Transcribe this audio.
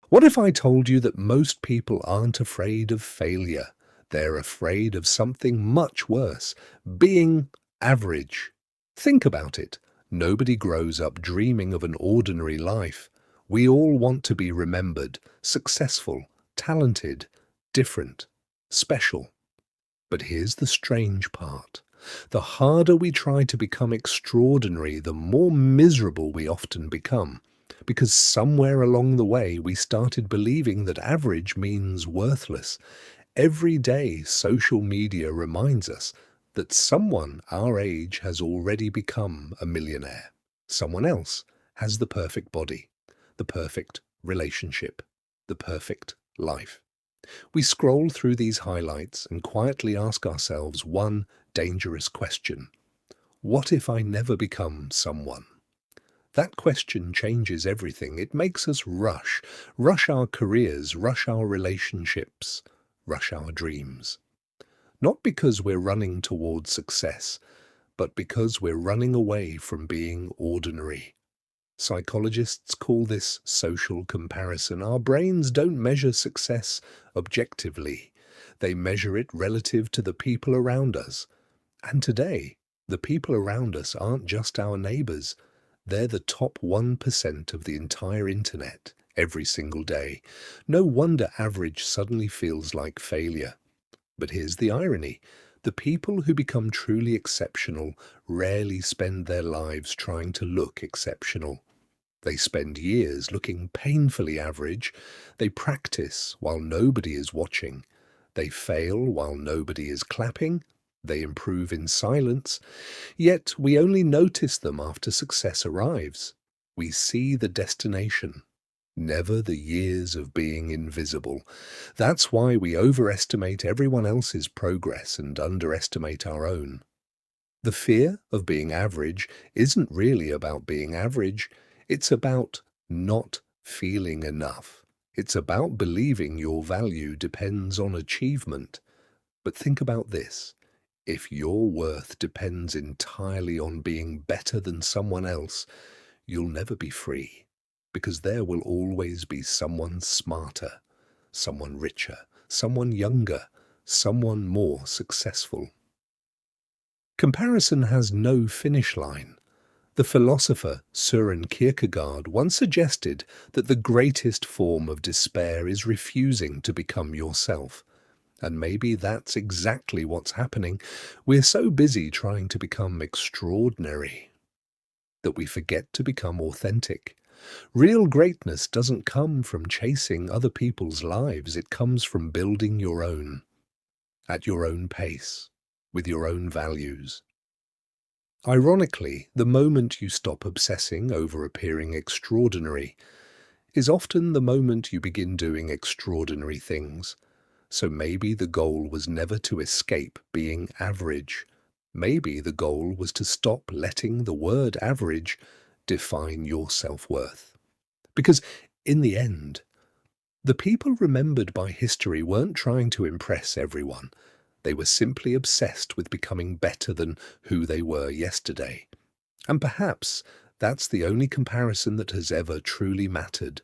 What if I told you that most people aren't afraid of failure? They're afraid of something much worse, being average. Think about it. Nobody grows up dreaming of an ordinary life. We all want to be remembered, successful, talented, different, special. But here's the strange part. The harder we try to become extraordinary, the more miserable we often become. Because somewhere along the way we started believing that average means worthless. Every day social media reminds us that someone our age has already become a millionaire. Someone else has the perfect body, the perfect relationship, the perfect life. We scroll through these highlights and quietly ask ourselves one dangerous question. What if I never become someone? That question changes everything. It makes us rush our careers, rush our relationships, rush our dreams. Not because we're running towards success, but because we're running away from being ordinary. Psychologists call this social comparison. Our brains don't measure success objectively. They measure it relative to the people around us. And today, the people around us aren't just our neighbors. They're the top 1% of the entire internet every single day. No wonder average suddenly feels like failure. But here's the irony. The people who become truly exceptional rarely spend their lives trying to look exceptional. They spend years looking painfully average. They practice while nobody is watching. They fail while nobody is clapping. They improve in silence. Yet we only notice them after success arrives. We see the destination, never the years of being invisible. That's why we overestimate everyone else's progress and underestimate our own. The fear of being average isn't really about being average. It's about not feeling enough. It's about believing your value depends on achievement. But think about this. If your worth depends entirely on being better than someone else, you'll never be free. Because there will always be someone smarter, someone richer, someone younger, someone more successful. Comparison has no finish line. The philosopher Søren Kierkegaard once suggested that the greatest form of despair is refusing to become yourself. And maybe that's exactly what's happening. We're so busy trying to become extraordinary that we forget to become authentic. Real greatness doesn't come from chasing other people's lives. It comes from building your own, at your own pace, with your own values. Ironically, the moment you stop obsessing over appearing extraordinary is often the moment you begin doing extraordinary things. So maybe the goal was never to escape being average. Maybe the goal was to stop letting the word average define your self-worth. Because in the end, the people remembered by history weren't trying to impress everyone. They were simply obsessed with becoming better than who they were yesterday. And perhaps that's the only comparison that has ever truly mattered.